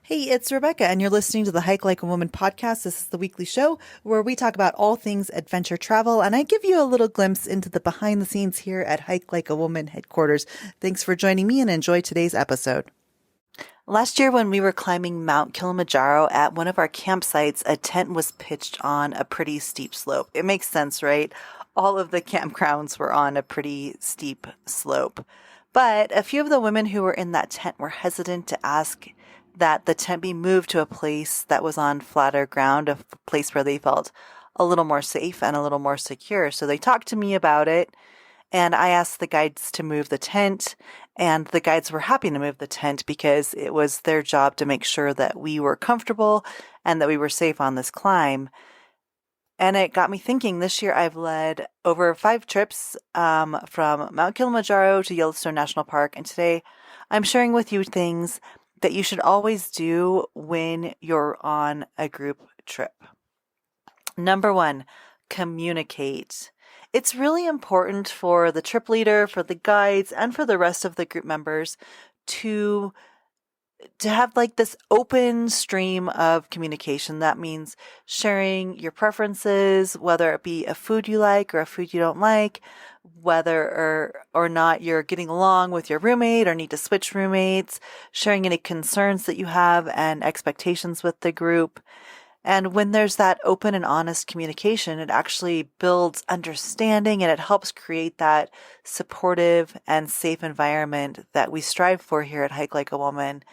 Hey, it's Rebecca, and you're listening to the Hike Like a Woman podcast. This is the weekly show where we talk about all things adventure travel, and I give you a little glimpse into the behind the scenes here at Hike Like a Woman headquarters. Thanks for joining me and enjoy today's episode. Last year, when we were climbing Mount Kilimanjaro at one of our campsites, a tent was pitched on a pretty steep slope. It makes sense, right? All of the campgrounds were on a pretty steep slope. But a few of the women who were in that tent were hesitant to ask that the tent be moved to a place that was on flatter ground, a place where they felt a little more safe and a little more secure. So they talked to me about it, and I asked the guides to move the tent, and the guides were happy to move the tent because it was their job to make sure that we were comfortable and that we were safe on this climb. And it got me thinking, this year I've led over 5 trips from Mount Kilimanjaro to Yellowstone National Park. And today I'm sharing with you things that you should always do when you're on a group trip. Number 1, communicate. It's really important for the trip leader, for the guides, and for the rest of the group members to have like this open stream of communication. That means sharing your preferences, whether it be a food you like or a food you don't like, whether or not you're getting along with your roommate or need to switch roommates, sharing any concerns that you have and expectations with the group. And when there's that open and honest communication, it actually builds understanding and it helps create that supportive and safe environment that we strive for here at Hike Like a Woman.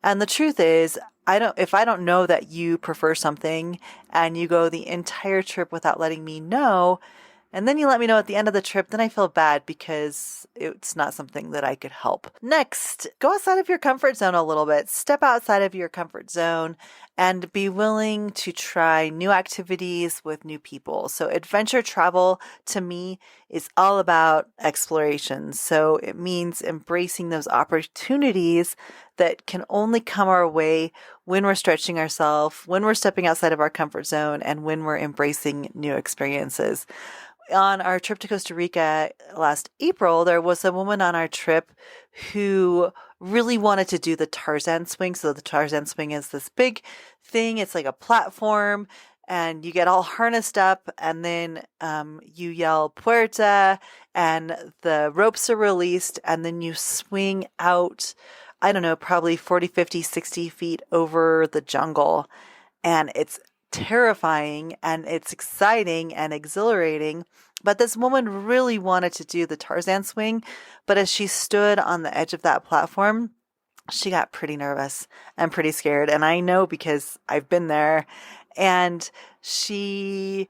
And the truth is, if I don't know that you prefer something and you go the entire trip without letting me know, and then you let me know at the end of the trip, then I feel bad because it's not something that I could help. Next, go outside of your comfort zone a little bit. Step outside of your comfort zone and be willing to try new activities with new people. So adventure travel to me is all about exploration. So it means embracing those opportunities that can only come our way when we're stretching ourselves, when we're stepping outside of our comfort zone, and when we're embracing new experiences. On our trip to Costa Rica last April, there was a woman on our trip who really wanted to do the Tarzan swing. So the Tarzan swing is this big thing. It's like a platform and you get all harnessed up and then you yell Puerta and the ropes are released and then you swing out, I don't know, probably 40, 50, 60 feet over the jungle. And it's terrifying and it's exciting and exhilarating. But this woman really wanted to do the Tarzan swing. But as she stood on the edge of that platform, she got pretty nervous and pretty scared. And I know because I've been there. And she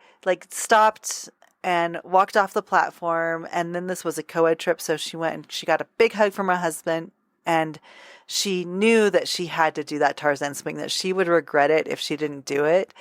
stopped and walked off the platform. And then this was a co-ed trip. So she went and she got a big hug from her husband. And she knew that she had to do that Tarzan swing, that she would regret it if she didn't do it.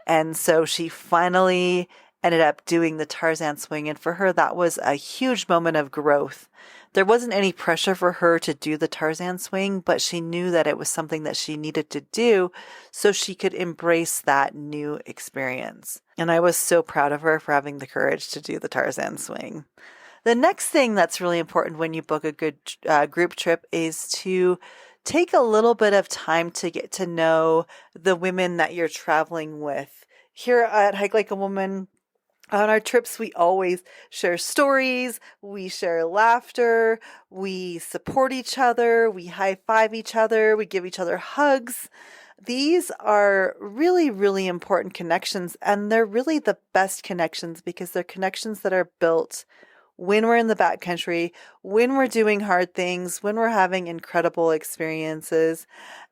And so she finally ended up doing the Tarzan swing. And for her, that was a huge moment of growth. There wasn't any pressure for her to do the Tarzan swing, but she knew that it was something that she needed to do so she could embrace that new experience. And I was so proud of her for having the courage to do the Tarzan swing. The next thing that's really important when you book a good group trip is to take a little bit of time to get to know the women that you're traveling with. Here at Hike Like a Woman, on our trips, we always share stories, we share laughter, we support each other, we high-five each other, we give each other hugs. These are really, really important connections, and they're really the best connections because they're connections that are built when we're in the backcountry, when we're doing hard things, when we're having incredible experiences.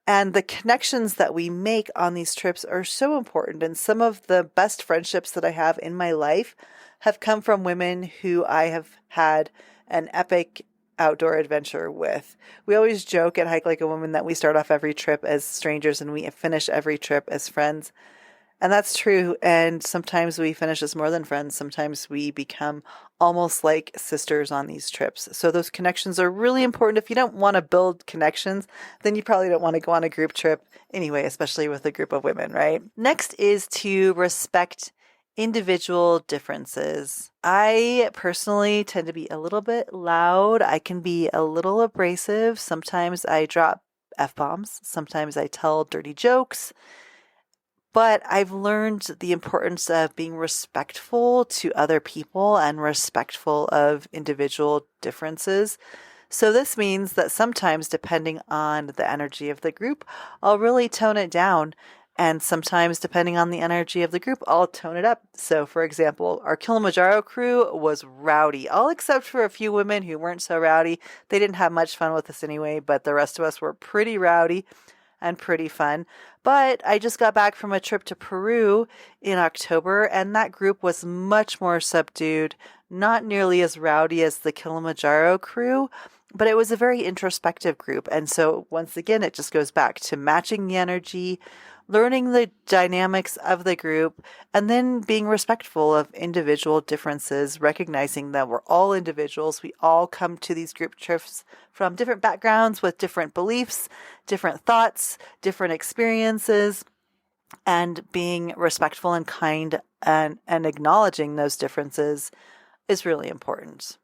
And the connections that we make on these trips are so important. And some of the best friendships that I have in my life have come from women who I have had an epic outdoor adventure with. We always joke at Hike Like a Woman that we start off every trip as strangers and we finish every trip as friends. And that's true. And sometimes we finish as more than friends. Sometimes we become almost like sisters on these trips. So those connections are really important. If you don't want to build connections, then you probably don't want to go on a group trip anyway, especially with a group of women, right? Next is to respect individual differences. I personally tend to be a little bit loud. I can be a little abrasive. Sometimes I drop F-bombs. Sometimes I tell dirty jokes. But I've learned the importance of being respectful to other people and respectful of individual differences. So this means that sometimes, depending on the energy of the group, I'll really tone it down. And sometimes, depending on the energy of the group, I'll tone it up. So, for example, our Kilimanjaro crew was rowdy, all except for a few women who weren't so rowdy. They didn't have much fun with us anyway, but the rest of us were pretty rowdy and pretty fun. But I just got back from a trip to Peru in October, and that group was much more subdued, not nearly as rowdy as the Kilimanjaro crew, but it was a very introspective group. And so once again, it just goes back to matching the energy, learning the dynamics of the group, and then being respectful of individual differences, recognizing that we're all individuals. We all come to these group trips from different backgrounds with different beliefs, different thoughts, different experiences, and being respectful and kind and acknowledging those differences is really important.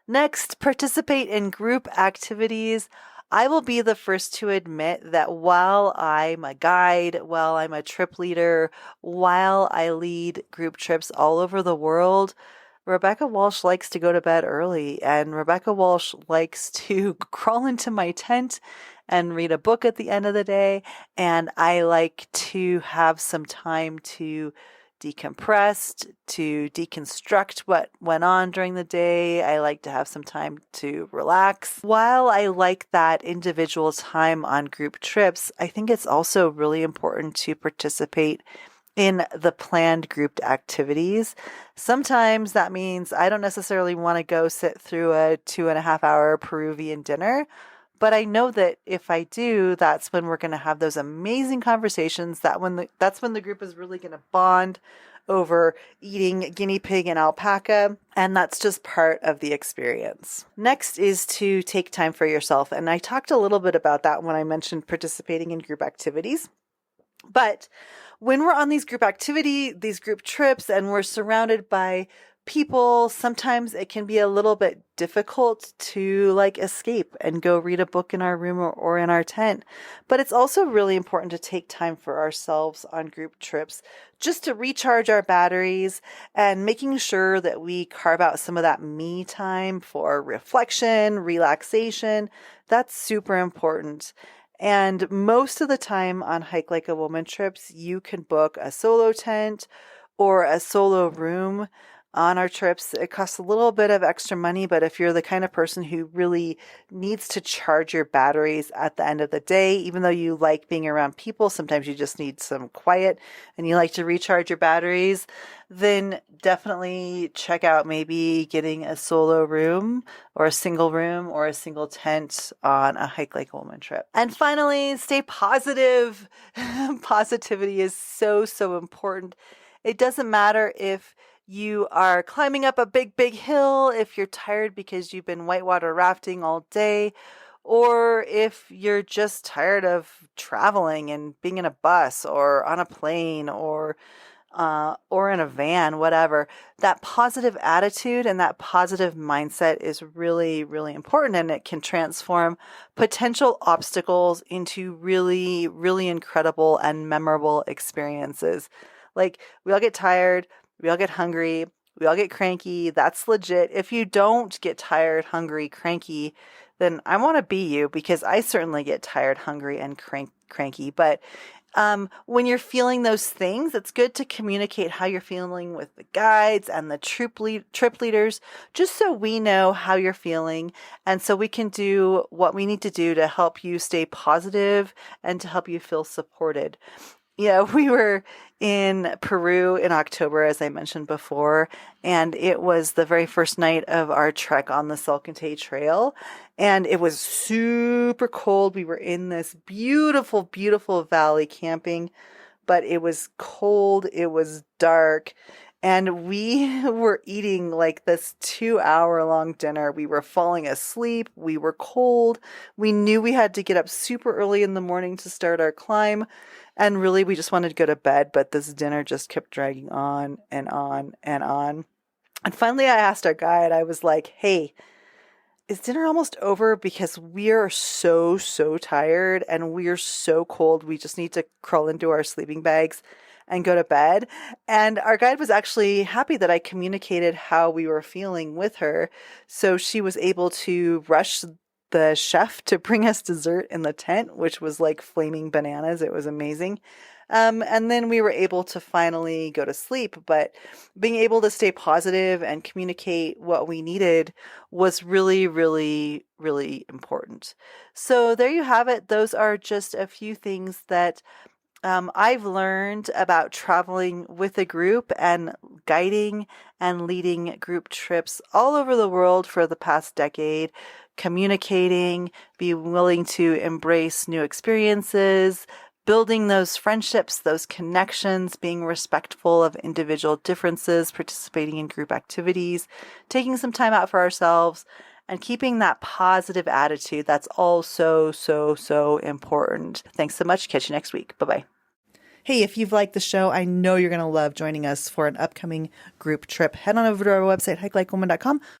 Next, participate in group activities. I will be the first to admit that while I'm a guide, while I'm a trip leader, while I lead group trips all over the world, Rebecca Walsh likes to go to bed early, and Rebecca Walsh likes to crawl into my tent and read a book at the end of the day, and I like to have some time to decompress, to deconstruct what went on during the day. I like to have some time to relax. While I like that individual time on group trips, I think it's also really important to participate in the planned grouped activities. Sometimes that means I don't necessarily want to go sit through a 2.5 hour Peruvian dinner, but I know that if I do, that's when we're going to have those amazing conversations. That's when the group is really going to bond over eating guinea pig and alpaca, and that's just part of the experience. Next is to take time for yourself, and I talked a little bit about that when I mentioned participating in group activities. But when we're on these group trips, and we're surrounded by people, sometimes it can be a little bit difficult to escape and go read a book in our room or in our tent. But it's also really important to take time for ourselves on group trips just to recharge our batteries, and making sure that we carve out some of that me time for reflection, relaxation. That's super important. And most of the time on Hike Like a Woman trips, you can book a solo tent or a solo room on our trips. It costs a little bit of extra money, but if you're the kind of person who really needs to charge your batteries at the end of the day, even though you like being around people, sometimes you just need some quiet and you like to recharge your batteries, then definitely check out maybe getting a solo room or a single room or a single tent on a Hike Like a Woman trip. And finally, stay positive. Positivity is so, so important. It doesn't matter if you are climbing up a big, big hill, if you're tired because you've been whitewater rafting all day, or if you're just tired of traveling and being in a bus or on a plane or in a van, whatever. That positive attitude and that positive mindset is really, really important, and it can transform potential obstacles into really, really incredible and memorable experiences. We all get tired. We all get hungry. We all get cranky. That's legit. If you don't get tired, hungry, cranky, then I want to be you, because I certainly get tired, hungry, and cranky. But when you're feeling those things, it's good to communicate how you're feeling with the guides and the trip leaders, just so we know how you're feeling, and so we can do what we need to do to help you stay positive and to help you feel supported. We were in Peru in October, as I mentioned before, and it was the very first night of our trek on the Salcantay Trail, and it was super cold. We were in this beautiful, beautiful valley camping, but it was cold, it was dark, and we were eating this 2-hour long dinner. We were falling asleep. We were cold. We knew we had to get up super early in the morning to start our climb. And really, we just wanted to go to bed, but this dinner just kept dragging on and on and on. And finally, I asked our guide, I was like, hey, is dinner almost over? Because we are so, so tired and we are so cold. We just need to crawl into our sleeping bags and go to bed. And our guide was actually happy that I communicated how we were feeling with her. So she was able to rush the chef to bring us dessert in the tent, which was like flaming bananas. It was amazing. And then we were able to finally go to sleep. But being able to stay positive and communicate what we needed was really, really, really important. So there you have it. Those are just a few things that I've learned about traveling with a group and guiding and leading group trips all over the world for the past decade, communicating, be willing to embrace new experiences, building those friendships, those connections, being respectful of individual differences, participating in group activities, taking some time out for ourselves, and keeping that positive attitude. That's all so, so, so important. Thanks so much. Catch you next week. Bye-bye. Hey, if you've liked the show, I know you're going to love joining us for an upcoming group trip. Head on over to our website, hikelikewoman.com,